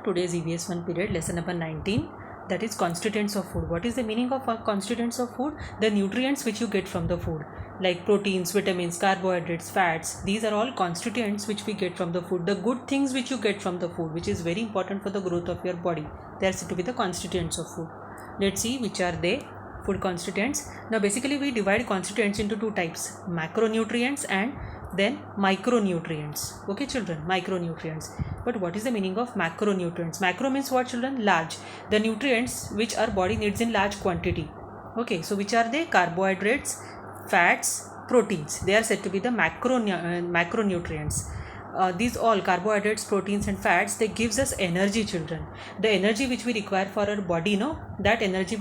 today's EVS 1 period, lesson number 19, that is constituents of food. What is the meaning of constituents of food? The nutrients which you get from the food, like proteins, vitamins, carbohydrates, fats. These are all constituents which we get from the food. The good things which you get from the food, which is very important for the growth of your body. They are said to be the constituents of food. Let's see which are they. Food constituents. Now basically we divide constituents into two types, macronutrients and then micronutrients. Okay children, micronutrients. But what is the meaning of macronutrients? Macro means what children? Large. The nutrients which our body needs in large quantity. Okay, so which are they? Carbohydrates, fats, proteins. They are said to be the macronutrients. These all carbohydrates, proteins and fats, they gives us energy children. The energy which we require for our body, that energy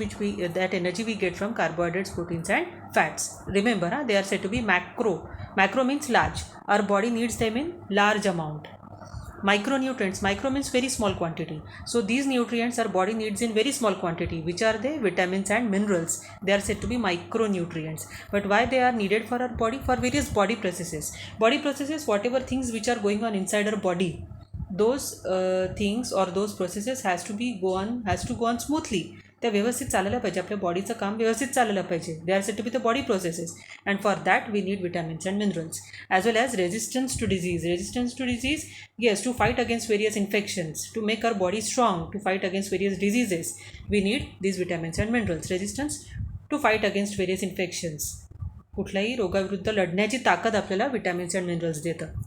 we get from carbohydrates, proteins and fats. Remember, they are said to be macro. Macro means large. Our body needs them in large amount. Micronutrients, micro means very small quantity. So these nutrients our body needs in very small quantity. Which are they? Vitamins and minerals. They are said to be micronutrients. But why they are needed for our body? For various body processes. Body processes, whatever things which are going on inside our body, those things or those processes has to go on smoothly. त्या व्यवस्थित चालायला पाहिजे. आपल्या बॉडीचं काम व्यवस्थित चालायला पाहिजे. They are said to be the body processes and for that we need vitamins and minerals as well as resistance to disease yes, to fight against various infections, to make our body strong, to fight against various diseases, we need these vitamins and minerals. Resistance to fight against various infections, कुठल्याही रोगाविरुद्ध लढण्याची ताकद आपल्याला vitamins and minerals देतं.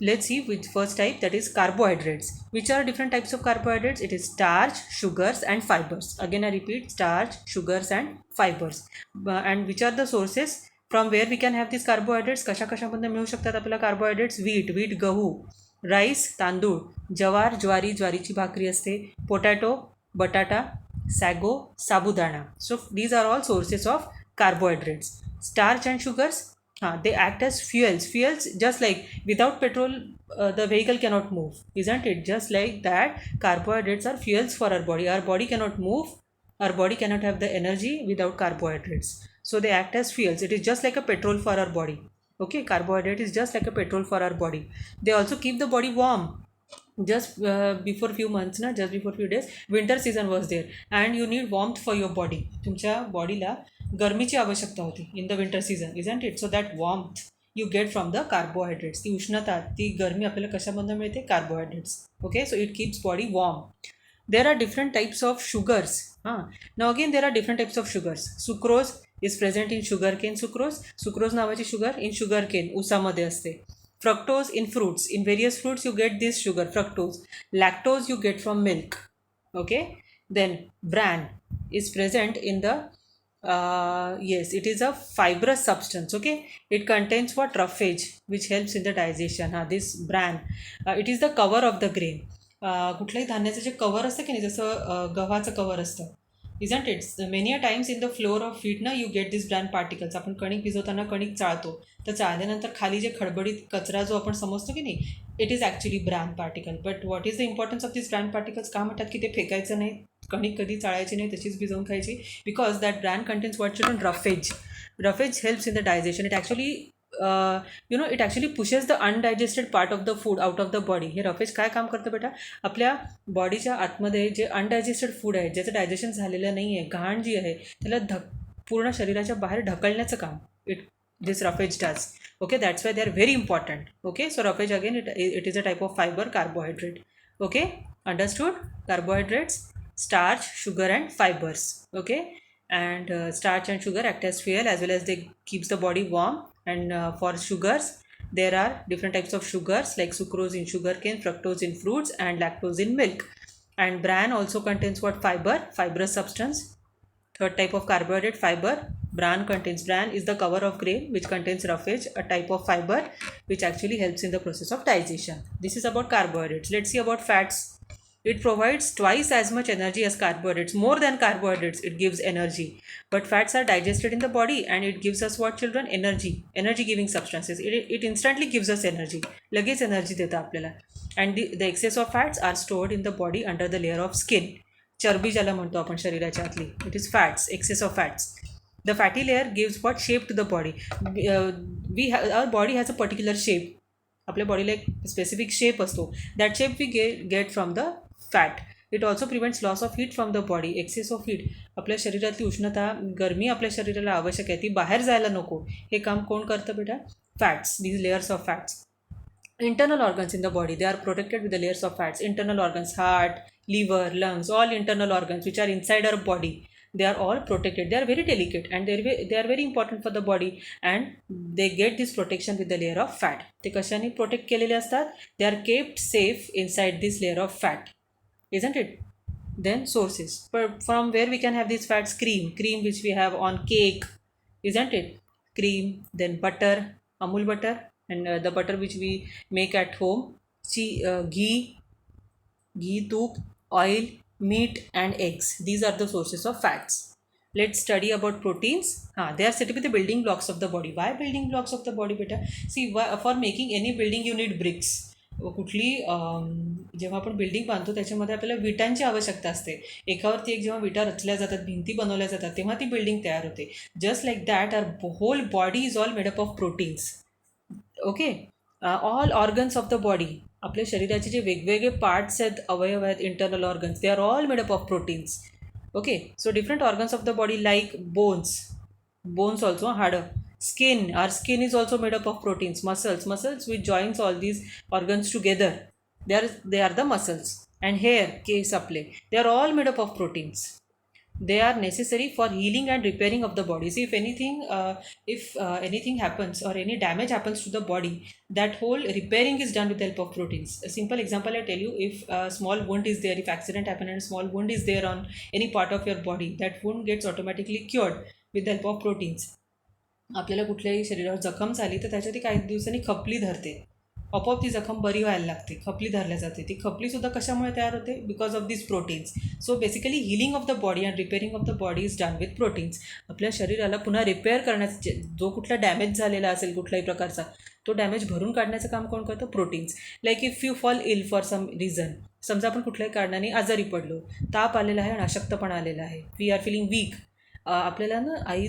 Let's see which first type, that is carbohydrates. Which are different types of carbohydrates? It is starch, sugars and fibers. Again I repeat, starch, sugars and fibers. And which are the sources from where we can have these carbohydrates? कशामध्ये मिळू शकतात आपल्याला carbohydrates? wheat गहू, rice तांदूळ, ज्वार ज्वारीची भाकरी असते, potato बटाटा, sago sabudana. So these are all sources of carbohydrates. Starch and sugars, they act as fuels just like without petrol the vehicle cannot move, isn't it? Just like that, carbohydrates are fuels for our body cannot move, our body cannot have the energy without carbohydrates, so they act as fuels. It is just like a petrol for our body. Okay, carbohydrate is just like a petrol for our body. They also keep the body warm. Just before few months just before few days winter season was there and you need warmth for your body. तुमच्या बॉडीला गरमीची आवश्यकता होती in the winter season, isn't it? So that warmth you get from the carbohydrates. ती उष्णता, ती गरमी आपल्याला कशामधून मिळते? Carbohydrates. Okay, so it keeps body warm. There are different types of sugars. Now again there are different types of sugars. Sucrose is present in sugarcane. Sucrose नावाची sugar in sugarcane ऊसामध्ये असते. Fructose in fruits. In various fruits you get this sugar, fructose. Lactose you get from milk. Okay. Then bran is present in the yes, it is a fibrous substance. Okay, it contains what? Roughage, which helps in the digestion. This bran, it is the cover of the grain. कुठल्याही धान्याचं जे cover असतं की नाही, जसं गव्हाचं cover असतं, isn't it? Many a times in the floor of wheat you get these bran particles. आपण कणिक भिजवताना कणिक चाळतो, तर चाळल्यानंतर खाली जे खडबडीत कचरा जो आपण समजतो की नाही, it is actually bran particle. But what is the importance of this bran particles? का म्हणतात की ते फेकायचं नाही, कणिक कधी चाळायची नाही, तशीच भिजवून खायची? Because that bran contains what children? Roughage helps in the digestion. It actually it actually pushes the undigested part of the food out of the body. हे रफेज काय काम करतं बेटा? आपल्या बॉडीच्या आतमध्ये जे अनडायजेस्टेड फूड आहे, ज्याचं डायजेशन झालेलं नाही आहे, घाण जी आहे, त्याला पूर्ण शरीराच्या बाहेर ढकलण्याचं काम this roughage does. Okay, that's why they are very important. Okay, so roughage again it is a type of fiber, carbohydrate. Okay, understood? Carbohydrates, starch, sugar and fibers. Okay, and starch and sugar act as fuel as well as they keeps the body warm. And for sugars, there are different types of sugars like sucrose in sugarcane, fructose in fruits and lactose in milk. And bran also contains what? Fibrous substance. Third type of carbohydrate, fiber. Bran is the cover of grain which contains roughage, a type of fiber which actually helps in the process of digestion. This is about carbohydrates. Let's see about fats. It provides twice as much energy as carbohydrates. More than carbohydrates, it gives energy. But fats are digested in the body and it gives us what children? Energy giving substances. It instantly gives us energy. लगेच energy देता आपल्याला. And the excess of fats are stored in the body under the layer of skin. चरबी ज्याला म्हणतो आपण शरीराच्या आतली. It is fats, excess of fats. The fatty layer gives what? Shape to the body. Our body has a particular shape. आपल्या बॉडीला एक specific shape असतो. That shape we get from the fat. It also prevents loss of heat from the body. Excess of heat, आपल्या शरीरातली उष्णता, गरमी आपल्या शरीराला आवश्यक आहे, ती बाहेर जायला नको, हे काम कोण करतं बेटा? Fats. These layers of fats. Internal organs in the body, they are protected with the layers of fats. Internal organs, heart, liver, lungs, all internal organs which are inside our body, they are all protected. They are very delicate and they are very important for the body, and they get this protection with the layer of fat. ते कशाने protect केलेले असतात? They are kept safe inside this layer of fat, isn't it? Then sources, from where we can have these fats. Cream which we have on cake, isn't it? Cream. Then butter, Amul butter, and the butter which we make at home. Ghee, toop, oil, meat and eggs. These are the sources of fats. Let's study about proteins. They are said to be the building blocks of the body. Why building blocks of the body, beta? See, for making any building you need bricks. कुठली जेव्हा आपण building बांधतो त्याच्यामध्ये आपल्याला विटांची आवश्यकता असते. एकावरती एक जेव्हा विटा रचल्या जातात, भिंती बनवल्या जातात, तेव्हा ती बिल्डिंग तयार होते. Just like that our whole body is all made up of proteins. Okay. All organs of the body, आपल्या शरीराचे जे वेगवेगळे पार्ट्स आहेत, अवयव आहेत, internal organs, they are all made up of proteins. Okay. So different organs of the body like bones also, हाडं. Skin, our skin is also made up of proteins. Muscles which joins all these organs together, they are the muscles. And hair, case apply, they are all made up of proteins. They are necessary for healing and repairing of the body. See, if anything happens or any damage happens to the body, that whole repairing is done with the help of proteins. A simple example I tell you, if a small wound is there, if accident happened and a small wound is there on any part of your body, that wound gets automatically cured with the help of proteins. आपल्याला कुठल्याही शरीरावर जखम झाली तर त्याच्यात काही दिवसांनी खपली धरते, आपोआप ती जखम बरी व्हायला लागते, खपली धरल्या जाते. ती खपलीसुद्धा कशामुळे तयार होते? Because of this proteins. So basically healing of the body and repairing of the body is done with proteins. आपल्या शरीराला पुन्हा रिपेअर करण्याचे, जो कुठला डॅमेज झालेला असेल कुठल्याही प्रकारचा, तो डॅमेज भरून काढण्याचं काम कोण करतं? Proteins. Like if you fall ill for some reason, समजा आपण कुठल्याही कारणाने आजारी पडलो, ताप आलेला आहे आणि अशक्तपणा आलेला आहे, वी आर फिलिंग वीक, आपल्याला ना आई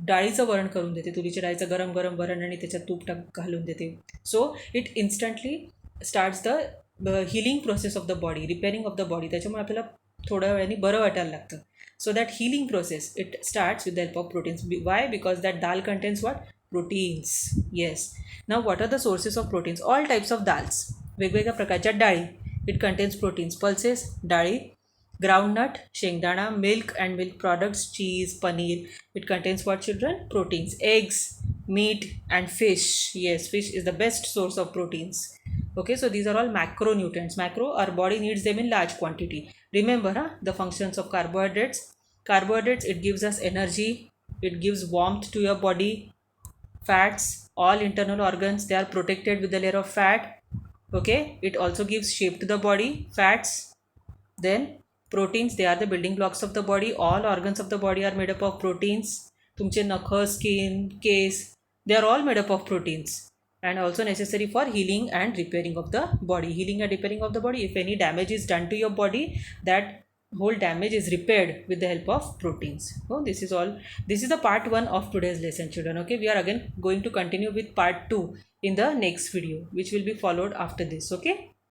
डाळीचं वरण करून देते, तुरीच्या डाळीचं गरम गरम वरण, आणि त्याच्यात तूप घालून देते. So it instantly starts the healing process of the body, repairing of the body. त्याच्यामुळे आपल्याला थोड्या वेळाने बरं वाटायला लागतं. So that healing process it starts with the help of proteins. Why? Because that dal contains what? Proteins. Yes. Now what are the sources of proteins? All types of dals, वेगवेगळ्या प्रकारच्या डाळी, इट कंटेन्स प्रोटीन्स. पल्सेस, डाळी. Groundnut, शेंगदाणा. Milk and milk products, cheese, paneer, it contains what, children? Proteins. Eggs, meat and fish. Yes, fish is the best source of proteins. Okay, so these are all macronutrients. Macro, our body needs them in large quantity. Remember the functions of carbohydrates. Carbohydrates, it gives us energy, it gives warmth to your body. Fats, all internal organs, they are protected with the layer of fat. Okay, it also gives shape to the body. Fats. Then proteins, they are the building blocks of the body. All organs of the body are made up of proteins. तुमचे नख, skin, case, they are all made up of proteins, and also necessary for healing and repairing of the body. Healing and repairing of the body, if any damage is done to your body, that whole damage is repaired with the help of proteins. So this is all. This is the part 1 of today's lesson, children. Okay, we are again going to continue with part 2 in the next video, which will be followed after this. Okay.